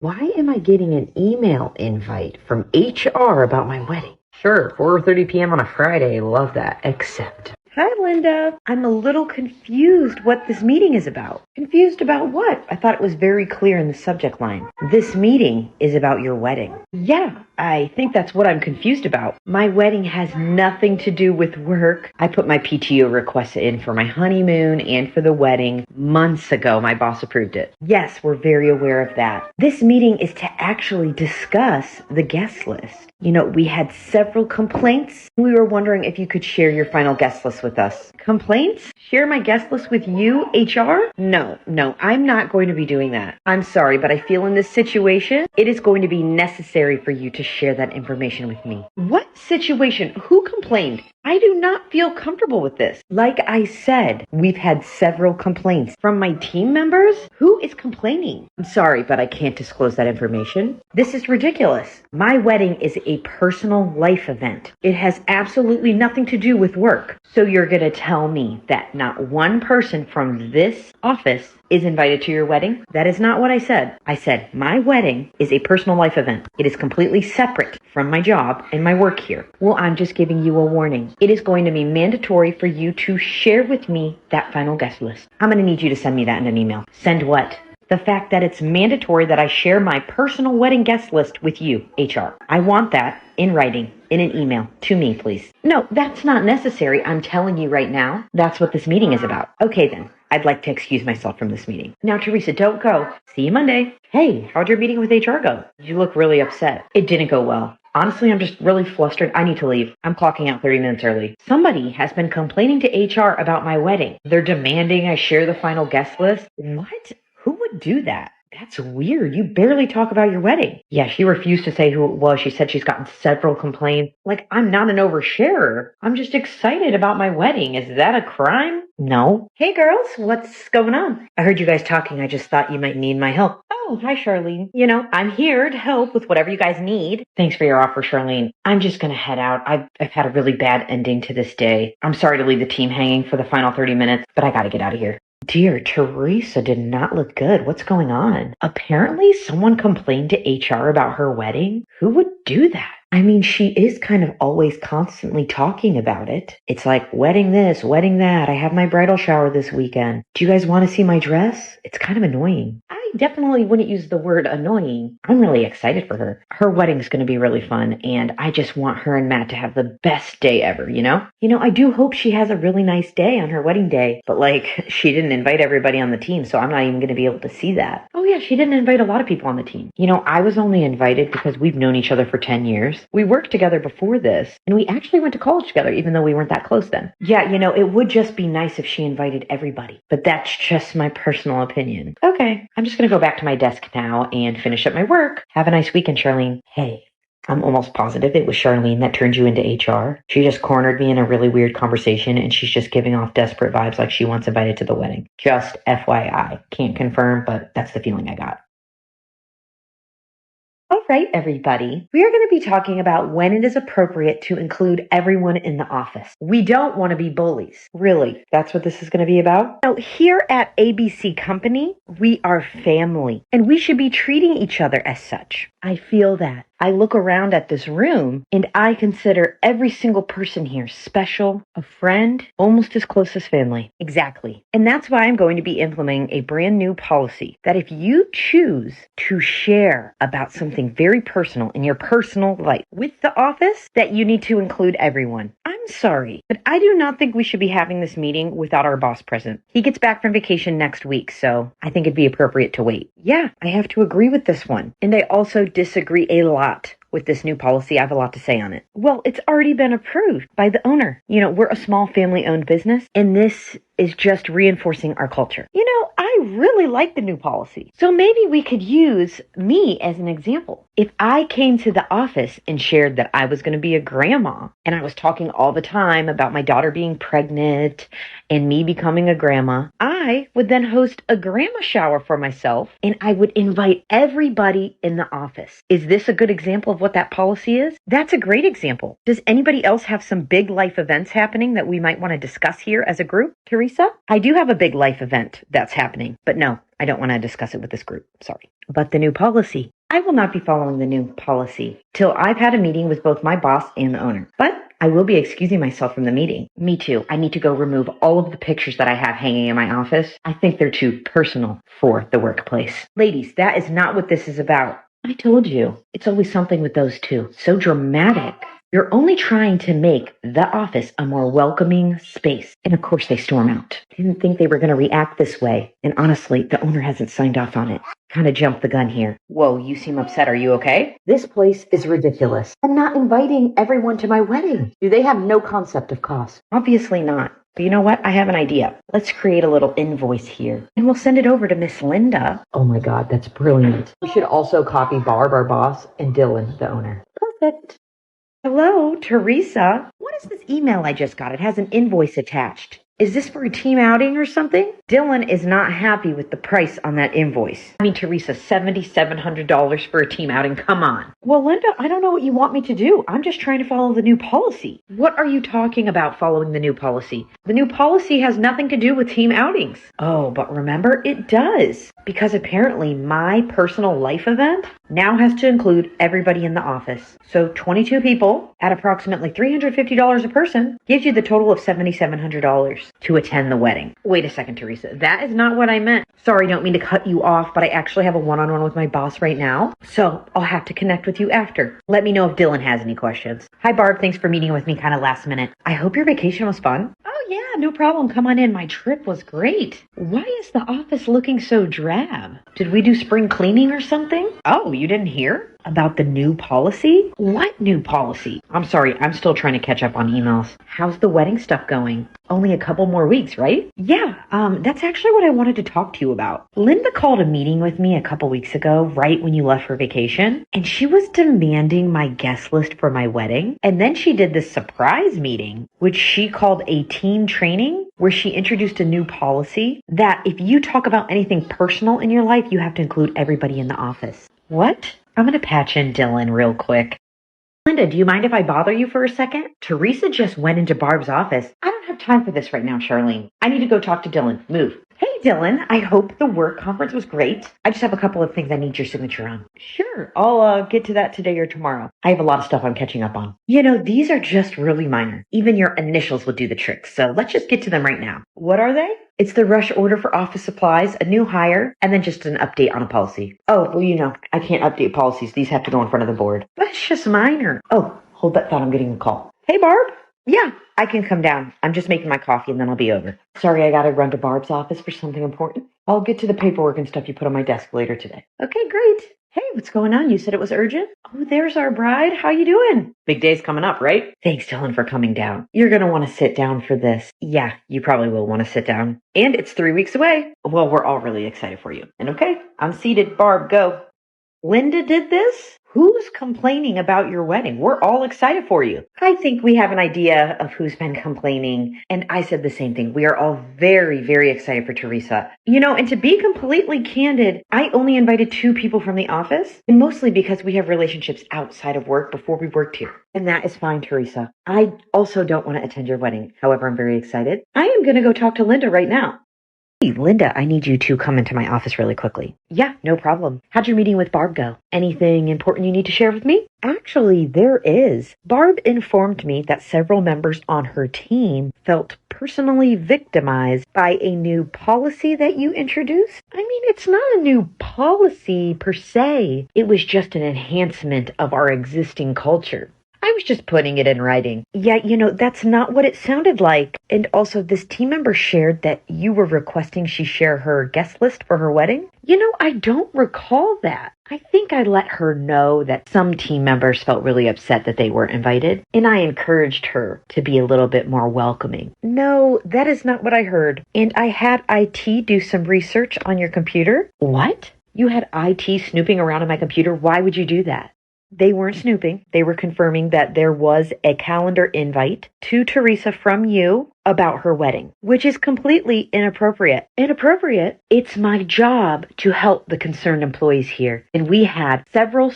Why am I getting an email invite from HR about my wedding? Sure, 4:30 p.m. on a Friday. Love that. Except. Hi, Linda. I'm a little confused what this meeting is about. Confused about what? I thought it was very clear in the subject line. This meeting is about your wedding. Yeah, I think that's what I'm confused about. My wedding has nothing to do with work. I put my PTO request in for my honeymoon and for the wedding months ago. My boss approved it. Yes, we're very aware of that. This meeting is to actually discuss the guest list. You know, we had several complaints. We were wondering if you could share your final guest list with us. Complaints? Share my guest list with you, HR? No, I'm not going to be doing that. I'm sorry, but I feel in this situation, it is going to be necessary for you to share that information with me. What situation? Who complained? I do not feel comfortable with this. Like I said, we've had several complaints from my team members. Who is complaining? I'm sorry, but I can't disclose that information. This is ridiculous. My wedding is a personal life event. It has absolutely nothing to do with work. So you're going to tell me that not one person from this office is invited to your wedding? That is not what I said. I said my wedding is a personal life event. It is completely separate from my job and my work here. Well, I'm just giving you a warning. It is going to be mandatory for you to share with me that final guest list. I'm going to need you to send me that in an email. Send what? The fact that it's mandatory that I share my personal wedding guest list with you, HR. I want that in writing, in an email, to me, please. No, that's not necessary. I'm telling you right now, that's what this meeting is about. Okay, then. I'd like to excuse myself from this meeting. Now, Teresa, don't go. See you Monday. Hey, how'd your meeting with HR go? You look really upset. It didn't go well. Honestly, I'm just really flustered. I need to leave. I'm clocking out 30 minutes early. Somebody has been complaining to HR about my wedding. They're demanding I share the final guest list. What? Who would do that? That's weird. You barely talk about your wedding. Yeah, she refused to say who it was. She said she's gotten several complaints. Like, I'm not an oversharer. I'm just excited about my wedding. Is that a crime? No. Hey, girls, what's going on? I heard you guys talking. I just thought you might need my help. Oh, hi, Charlene. You know, I'm here to help with whatever you guys need. Thanks for your offer, Charlene. I'm just going to head out. I've had a really bad ending to this day. I'm sorry to leave the team hanging for the final 30 minutes, but I got to get out of here. Dear, Teresa did not look good. What's going on? Apparently someone complained to HR about her wedding. Who would do that? I mean, she is kind of always constantly talking about it. It's like, wedding this, wedding that. I have my bridal shower this weekend. Do you guys want to see my dress? It's kind of annoying. I definitely wouldn't use the word annoying. I'm really excited for her. Her wedding's going to be really fun, and I just want her and Matt to have the best day ever, you know? I do hope she has a really nice day on her wedding day, but like, she didn't invite everybody on the team, so I'm not even going to be able to see that. Oh yeah, she didn't invite a lot of people on the team. I was only invited because we've known each other for 10 years. We worked together before this, and we actually went to college together, even though we weren't that close then. Yeah, it would just be nice if she invited everybody, but that's just my personal opinion. Okay, I'm just going to go back to my desk now and finish up my work. Have a nice weekend, Charlene. Hey, I'm almost positive it was Charlene that turned you into HR. She just cornered me in a really weird conversation, and she's just giving off desperate vibes like she wants invited to the wedding. Just FYI. Can't confirm, but that's the feeling I got. All right, everybody. We are going to be talking about when it is appropriate to include everyone in the office. We don't want to be bullies. Really, that's what this is going to be about? Now, here at ABC Company, we are family, and we should be treating each other as such. I feel that. I look around at this room, and I consider every single person here special, a friend, almost as close as family. Exactly. And that's why I'm going to be implementing a brand new policy that if you choose to share about something very personal in your personal life with the office, that you need to include everyone. I'm sorry, but I do not think we should be having this meeting without our boss present. He gets back from vacation next week, so I think it'd be appropriate to wait. Yeah, I have to agree with this one. And I also disagree a lot with this new policy. I have a lot to say on it. Well, it's already been approved by the owner. We're a small family-owned business, and this is just reinforcing our culture. I really like the new policy. So maybe we could use me as an example. If I came to the office and shared that I was going to be a grandma, and I was talking all the time about my daughter being pregnant and me becoming a grandma, I would then host a grandma shower for myself, and I would invite everybody in the office. Is this a good example of what that policy is? That's a great example. Does anybody else have some big life events happening that we might want to discuss here as a group? Teresa? I do have a big life event that's happening, but no, I don't want to discuss it with this group. Sorry. But the new policy. I will not be following the new policy till I've had a meeting with both my boss and the owner. But I will be excusing myself from the meeting. Me too. I need to go remove all of the pictures that I have hanging in my office. I think they're too personal for the workplace. Ladies, that is not what this is about. I told you. It's always something with those two. So dramatic. You're only trying to make the office a more welcoming space. And of course they storm out. Didn't think they were going to react this way. And honestly, the owner hasn't signed off on it. Kind of jumped the gun here. Whoa, you seem upset. Are you okay? This place is ridiculous. I'm not inviting everyone to my wedding. Do they have no concept of cost? Obviously not. But you know what? I have an idea. Let's create a little invoice here. And we'll send it over to Miss Linda. Oh my God, that's brilliant. We should also copy Barb, our boss, and Dylan, the owner. Perfect. Hello, Teresa. What is this email I just got? It has an invoice attached. Is this for a team outing or something? Dylan is not happy with the price on that invoice. I mean, Teresa, $7,700 for a team outing. Come on. Well, Linda, I don't know what you want me to do. I'm just trying to follow the new policy. What are you talking about following the new policy? The new policy has nothing to do with team outings. Oh, but remember, it does. Because apparently my personal life event now has to include everybody in the office. So 22 people at approximately $350 a person gives you the total of $7,700 to attend the wedding. Wait a second, Teresa. That is not what I meant. Sorry, don't mean to cut you off, but I actually have a one-on-one with my boss right now. So I'll have to connect with you after. Let me know if Dylan has any questions. Hi, Barb. Thanks for meeting with me kind of last minute. I hope your vacation was fun. Oh, yeah, no problem. Come on in. My trip was great. Why is the office looking so drab? Did we do spring cleaning or something? Oh, you didn't hear? About the new policy? What new policy? I'm sorry, I'm still trying to catch up on emails. How's the wedding stuff going? Only a couple more weeks, right? Yeah, that's actually what I wanted to talk to you about. Linda called a meeting with me a couple weeks ago, right when you left for vacation, and she was demanding my guest list for my wedding. And then she did this surprise meeting, which she called a team training, where she introduced a new policy that if you talk about anything personal in your life, you have to include everybody in the office. What? I'm going to patch in Dylan real quick. Linda, do you mind if I bother you for a second? Teresa just went into Barb's office. I don't have time for this right now, Charlene. I need to go talk to Dylan. Move. Hey, Dylan. I hope the work conference was great. I just have a couple of things I need your signature on. Sure. I'll get to that today or tomorrow. I have a lot of stuff I'm catching up on. You know, these are just really minor. Even your initials will do the trick. So let's just get to them right now. What are they? It's the rush order for office supplies, a new hire, and then just an update on a policy. Oh, well, you know, I can't update policies. These have to go in front of the board. That's just minor. Oh, hold that thought. I'm getting a call. Hey, Barb. Yeah, I can come down. I'm just making my coffee and then I'll be over. Sorry, I gotta run to Barb's office for something important. I'll get to the paperwork and stuff you put on my desk later today. Okay, great. Hey, what's going on? You said it was urgent? Oh, there's our bride. How you doing? Big day's coming up, right? Thanks, Dylan, for coming down. You're going to want to sit down for this. Yeah, you probably will want to sit down. And it's 3 weeks away. Well, we're all really excited for you. And okay, I'm seated. Barb, go. Linda did this? Who's complaining about your wedding? We're all excited for you. I think we have an idea of who's been complaining. And I said the same thing. We are all very, very excited for Teresa. You know, and to be completely candid, I only invited 2 people from the office. And mostly because we have relationships outside of work before we worked here. And that is fine, Teresa. I also don't want to attend your wedding. However, I'm very excited. I am going to go talk to Linda right now. Hey, Linda, I need you to come into my office really quickly. Yeah, no problem. How'd your meeting with Barb go? Anything important you need to share with me? Actually, there is. Barb informed me that several members on her team felt personally victimized by a new policy that you introduced. I mean, it's not a new policy per se. It was just an enhancement of our existing culture. I was just putting it in writing. Yeah, you know, that's not what it sounded like. And also, this team member shared that you were requesting she share her guest list for her wedding. You know, I don't recall that. I think I let her know that some team members felt really upset that they weren't invited, and I encouraged her to be a little bit more welcoming. No, that is not what I heard. And I had IT do some research on your computer. What? You had IT snooping around on my computer? Why would you do that? They weren't snooping. They were confirming that there was a calendar invite to Teresa from you about her wedding, which is completely inappropriate. Inappropriate? It's my job to help the concerned employees here. And we had several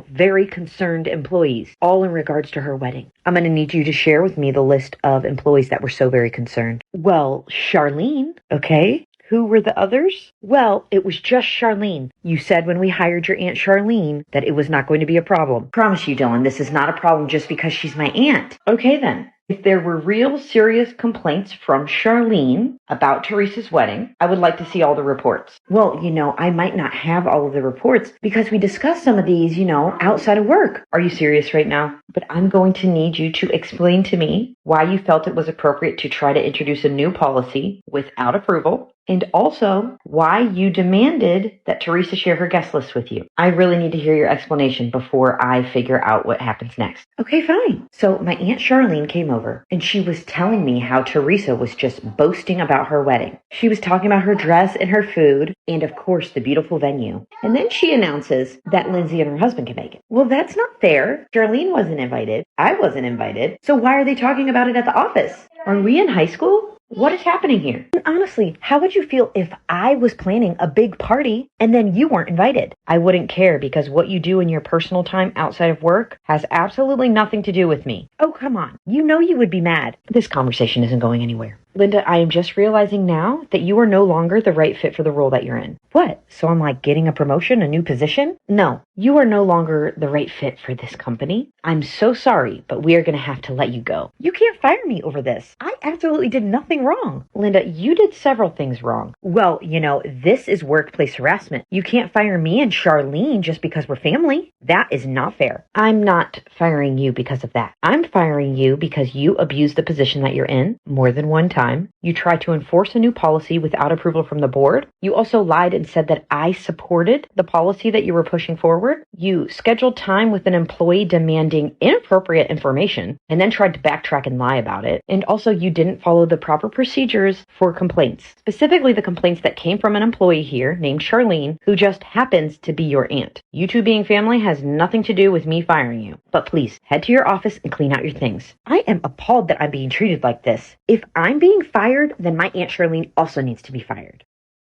very concerned employees, all in regards to her wedding. I'm going to need you to share with me the list of employees that were so very concerned. Well, Charlene, okay? Who were the others? Well, it was just Charlene. You said when we hired your Aunt Charlene that it was not going to be a problem. Promise you, Dylan, this is not a problem just because she's my aunt. Okay then. If there were real serious complaints from Charlene about Teresa's wedding, I would like to see all the reports. Well, I might not have all of the reports because we discussed some of these, outside of work. Are you serious right now? But I'm going to need you to explain to me why you felt it was appropriate to try to introduce a new policy without approval, and also why you demanded that Teresa share her guest list with you. I really need to hear your explanation before I figure out what happens next. Okay, fine. So my Aunt Charlene came over and she was telling me how Teresa was just boasting about her wedding. She was talking about her dress and her food and of course the beautiful venue. And then she announces that Lindsay and her husband can make it. Well, that's not fair. Charlene wasn't invited. I wasn't invited. So why are they talking about it at the office? Are we in high school? What is happening here? And honestly, how would you feel if I was planning a big party and then you weren't invited? I wouldn't care because what you do in your personal time outside of work has absolutely nothing to do with me. Oh, come on. You know you would be mad. This conversation isn't going anywhere. Linda, I am just realizing now that you are no longer the right fit for the role that you're in. What? So I'm like getting a promotion, a new position? No, you are no longer the right fit for this company. I'm so sorry, but we are going to have to let you go. You can't fire me over this. I absolutely did nothing wrong. Linda, you did several things wrong. Well, this is workplace harassment. You can't fire me and Charlene just because we're family. That is not fair. I'm not firing you because of that. I'm firing you because you abused the position that you're in more than one time. You tried to enforce a new policy without approval from the board. You also lied and said that I supported the policy that you were pushing forward. You scheduled time with an employee demanding inappropriate information and then tried to backtrack and lie about it. And also you didn't follow the proper procedures for complaints, specifically the complaints that came from an employee here named Charlene, who just happens to be your aunt. You two being family has nothing to do with me firing you. But please, head to your office and clean out your things. I am appalled that I'm being treated like this. If I'm being fired, then my Aunt Charlene also needs to be fired.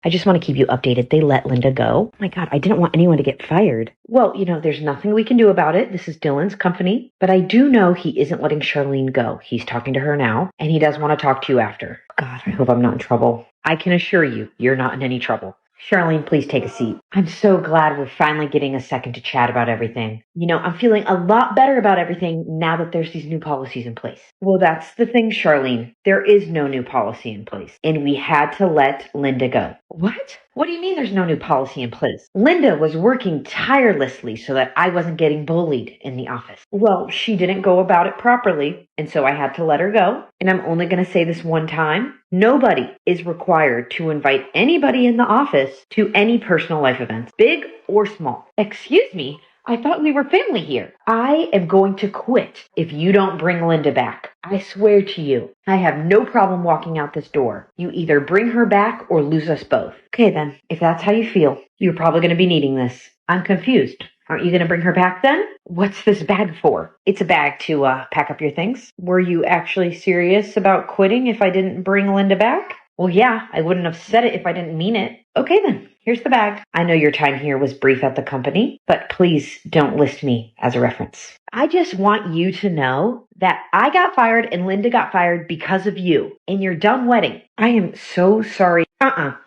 I just want to keep you updated. They let Linda go. Oh my God, I didn't want anyone to get fired. Well, there's nothing we can do about it. This is Dylan's company. But I do know he isn't letting Charlene go. He's talking to her now, and he does want to talk to you after. God, I hope I'm not in trouble. I can assure you, you're not in any trouble. Charlene, please take a seat. I'm so glad we're finally getting a second to chat about everything. I'm feeling a lot better about everything now that there's these new policies in place. Well, that's the thing, Charlene. There is no new policy in place, and we had to let Linda go. What? What do you mean there's no new policy in place? Linda was working tirelessly so that I wasn't getting bullied in the office. Well, she didn't go about it properly, and so I had to let her go. And I'm only going to say this one time. Nobody is required to invite anybody in the office to any personal life events, big or small. Excuse me? I thought we were family here. I am going to quit if you don't bring Linda back. I swear to you, I have no problem walking out this door. You either bring her back or lose us both. Okay then, if that's how you feel, you're probably going to be needing this. I'm confused. Aren't you going to bring her back then? What's this bag for? It's a bag to pack up your things. Were you actually serious about quitting if I didn't bring Linda back? Well, yeah, I wouldn't have said it if I didn't mean it. Okay then, here's the bag. I know your time here was brief at the company, but please don't list me as a reference. I just want you to know that I got fired and Linda got fired because of you and your dumb wedding. I am so sorry.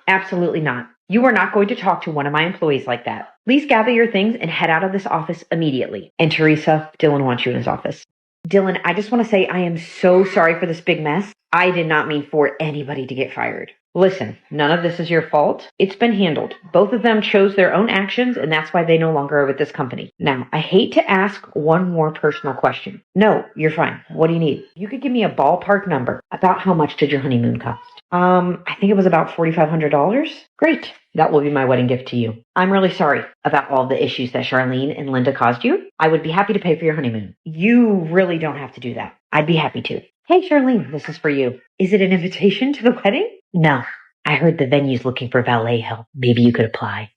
Absolutely not. You are not going to talk to one of my employees like that. Please gather your things and head out of this office immediately. And Teresa, Dylan wants you in his office. Dylan, I just want to say I am so sorry for this big mess. I did not mean for anybody to get fired. Listen, none of this is your fault. It's been handled. Both of them chose their own actions, and that's why they no longer are with this company. Now, I hate to ask one more personal question. No, you're fine. What do you need? You could give me a ballpark number. About how much did your honeymoon cost? I think it was about $4,500. Great. That will be my wedding gift to you. I'm really sorry about all the issues that Charlene and Linda caused you. I would be happy to pay for your honeymoon. You really don't have to do that. I'd be happy to. Hey, Charlene, this is for you. Is it an invitation to the wedding? No. I heard the venue's looking for valet help. Maybe you could apply.